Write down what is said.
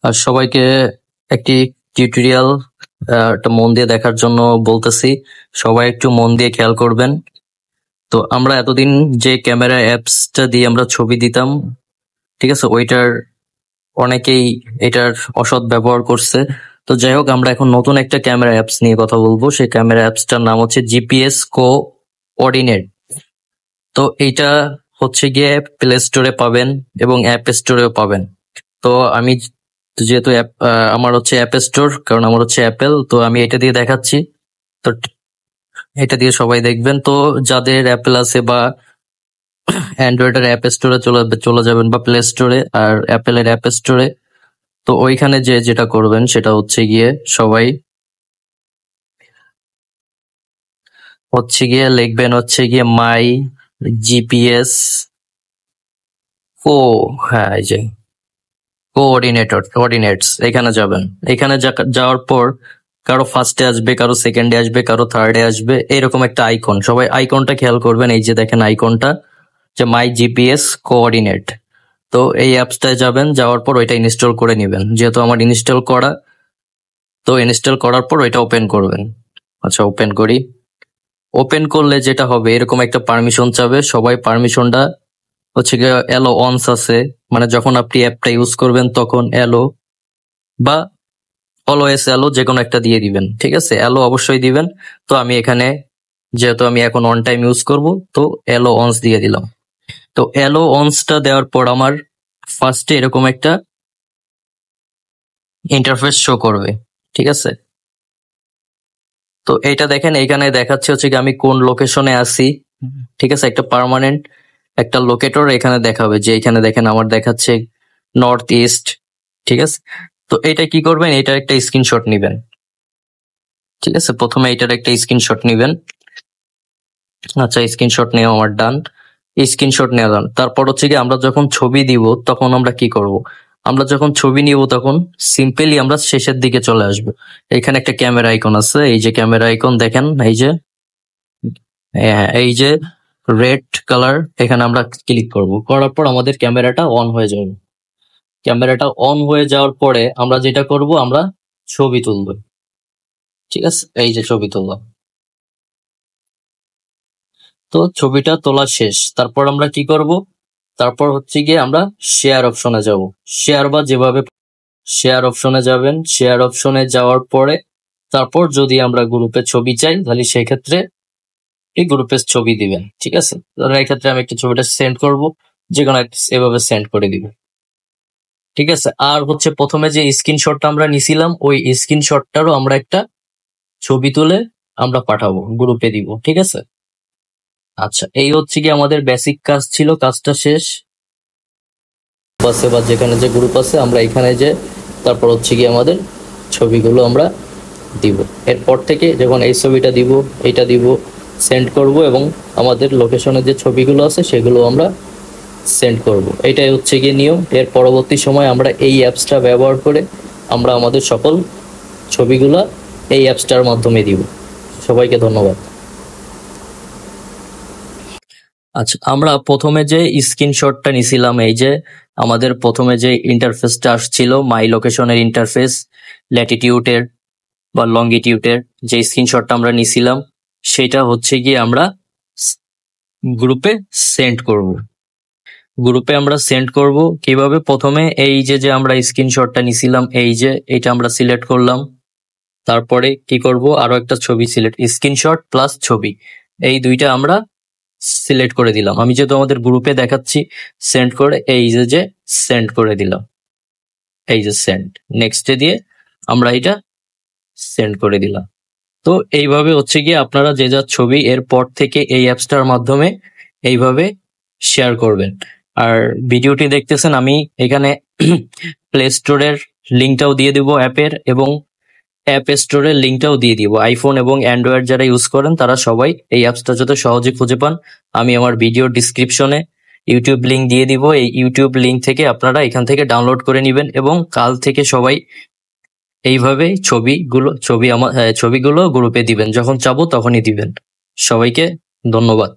আর সবাইকে একটি টিউটোরিয়াল একটা মন দিয়ে দেখার জন্য বলতেছি। সবাই একটু মন দিয়ে খেয়াল করবেন। তো আমরা এতদিন যে ক্যামেরা অ্যাপসটা দিয়ে আমরা ছবি দিতাম, ঠিক আছে, ওইটার অনেকেই এটার অসৎ ব্যবহার করছে। তো যাই হোক, আমরা এখন নতুন একটা ক্যামেরা অ্যাপস নিয়ে কথা বলবো। সেই ক্যামেরা অ্যাপসটার নাম হচ্ছে জিপিএস কোঅর্ডিনেট। তো এইটা হচ্ছে গিয়ে প্লে স্টোরে পাবেন এবং অ্যাপ স্টোরেও পাবেন। তো আমি যেহেতু আমার হচ্ছে অ্যাপ স্টোর, কারণ আমার হচ্ছে অ্যাপেল, তো আমি এটা দিয়ে দেখাচ্ছি। তো এটা দিয়ে সবাই দেখবেন। তো যাদের অ্যাপেল আছে বা অ্যান্ড্রয়েডের অ্যাপ স্টোরে চলে যাবেন বা প্লে স্টোরে, আর অ্যাপেলের অ্যাপ স্টোরে। তো ওইখানে যেটা করবেন সেটা হচ্ছে গিয়ে সবাই লিখবেন হচ্ছে গিয়ে মাই জিপিএস কো, হ্যাঁ এই যে কোঅর্ডিনেটস, এখানে যাবেন। এখানে যাওয়ার পর কারো ফার্স্টে আসবে, কারো সেকেন্ডে আসবে, কারো থার্ডে আসবে, এরকম একটা আইকন। সবাই আইকনটা খেয়াল করবেন। এই যে দেখেন আইকনটা, যে মাই জিপিএস কোঅর্ডিনেট। তো এই অ্যাপসটায় যাবেন, যাওয়ার পর ওইটা ইনস্টল করে নেবেন। যেহেতু আমার ইনস্টল করা, তো ইনস্টল করার পর ওইটা ওপেন করবেন। আচ্ছা, ওপেন করি। ওপেন করলে যেটা হবে, এরকম একটা পারমিশন চাবে। সবাই পারমিশনটা হচ্ছে গিয়ে অ্যালো অনস আছে, মানে যখন আপনি অ্যাপটা ইউজ করবেন তখন অ্যালো বা অলওয়েজ অ্যালো যে কোনো একটা দিয়ে দিবেন। ঠিক আছে, অ্যালো অবশ্যই দিবেন। তো আমি এখানে, যেহেতু আমি এখন অন টাইম ইউজ করব, তো অ্যালো অনস দিয়ে দিলাম। তো অ্যালো অনসটা দেওয়ার পর আমার ফার্স্টে এরকম একটা ইন্টারফেস শো করবে। ঠিক আছে, তো এইটা দেখেন, এইখানে দেখাচ্ছে হচ্ছে কি আমি কোন লোকেশনে আছি। ঠিক আছে, একটা পার্মানেন্ট একটা লোকেটর এখানে দেখাবে, যে এখানে দেখেন আমার দেখাচ্ছে নর্থ ইস্ট। ঠিক আছে, তো এটা কি করবেন, এটার একটা স্ক্রিনশট নিবেন। ঠিক আছে, প্রথমে এটার একটা স্ক্রিনশট নিবেন। আচ্ছা, স্ক্রিনশট নেওয়া আমার ডান। স্ক্রিনশট নেওয়া ডান। তারপর হচ্ছে কি আমরা যখন ছবি দিব তখন আমরা কি করব, আমরা যখন ছবি নিব তখন সিম্পলি আমরা শেষের দিকে চলে আসব। এখানে একটা ক্যামেরা আইকন আছে, এই যে ক্যামেরা আইকন দেখেন, এই যে এই যে রেড কালার, এখানে আমরা ক্লিক করব। করার পর আমাদের ক্যামেরাটা অন হয়ে যাবে। ক্যামেরাটা অন হয়ে যাওয়ার পরে আমরা যেটা করব, আমরা ছবি তুলব। ঠিক আছে, এই যে ছবি তুললাম। তো ছবিটা তোলা শেষ। তারপর আমরা কি করব, তারপর হচ্ছে গিয়ে আমরা শেয়ার অপশনে যাব। শেয়ার বা যেভাবে শেয়ার অপশনে যাবেন। শেয়ার অপশনে যাওয়ার পরে তারপর যদি আমরা গ্রুপে ছবি চাই, তাহলে সেই ক্ষেত্রে এই গ্রুপের ছবি দিবেন। ঠিক আছে, তাহলে এই ক্ষেত্রে আমি একটা ছবিটা সেন্ড করব, যে কোনো এভাবে সেন্ড করে দিবেন। ঠিক আছে, আর হচ্ছে প্রথমে যে স্ক্রিনশটটা আমরা নিছিলাম, ওই স্ক্রিনশটটারও আমরা একটা ছবি তুলে আমরা পাঠাবো, গ্রুপে দিব। ঠিক আছে, আচ্ছা, এই হচ্ছে কি আমাদের বেসিক কাজ ছিল। কাজটা শেষ আছে, বা যেখানে যে গ্রুপ আছে আমরা এখানে যে তারপর হচ্ছে কি আমাদের ছবিগুলো আমরা দিব। এরপর থেকে যখন এই ছবিটা দিব, এইটা দিব, সেন্ড করব, এবং আমাদের লোকেশনের যে ছবিগুলো আছে সেগুলো আমরা সেন্ড করব। এটাই হচ্ছে গিয়ে নিয়ম। এর পরবর্তী সময় আমরা এই অ্যাপসটা ব্যবহার করে আমরা আমাদের সকল ছবিগুলো এই অ্যাপসটার মাধ্যমে দিব। সবাইকে ধন্যবাদ। আচ্ছা, আমরা প্রথমে যে স্ক্রিনশটটা নিছিলাম, এই যে আমাদের প্রথমে যে ইন্টারফেসটা আসছিল, মাই লোকেশনের ইন্টারফেস, ল্যাটিটিউডের বা লঙ্গিটিউডের যে স্ক্রিনশটটা আমরা নিছিলাম, সেটা হচ্ছে গিয়ে আমরা গ্রুপে সেন্ড করব। গ্রুপে আমরা সেন্ড করব কিভাবে, প্রথমে এই যে আমরা স্ক্রিনশটটা নিছিলাম, এই যে এটা আমরা সিলেক্ট করলাম। তারপরে কি করব, আরো একটা ছবি সিলেক্ট, স্ক্রিনশট প্লাস ছবি, এই দুইটা আমরা সিলেক্ট করে দিলাম। আমি যেহেতু আমাদের গ্রুপে দেখাচ্ছি, সেন্ড করে এই যে সেন্ড করে দিলাম। এই যে সেন্ড, নেক্সটে দিয়ে আমরা এটা সেন্ড করে দিলাম। তো এইভাবে হচ্ছে গিয়ে আপনারা যে যার ছবি এরপর থেকে এই অ্যাপসটার মাধ্যমে এইভাবে শেয়ার করবেন। আর ভিডিওটি দেখতেছেন, আমি এখানে প্লে স্টোরের লিঙ্কটাও দিয়ে দিব অ্যাপের, এবং অ্যাপ স্টোরের লিঙ্কটাও দিয়ে দিব। আইফোন এবং অ্যান্ড্রয়েড যারা ইউজ করেন তারা সবাই এই অ্যাপসটা যাতে সহজে খুঁজে পান, আমি আমার ভিডিও ডিসক্রিপশনে ইউটিউব লিঙ্ক দিয়ে দিব। এই ইউটিউব লিঙ্ক থেকে আপনারা এখান থেকে ডাউনলোড করে নেবেন, এবং কাল থেকে সবাই এইভাবে ছবিগুলো গ্রুপে দিবেন, যখন চাবো তখনই দিবেন। সবাইকে ধন্যবাদ।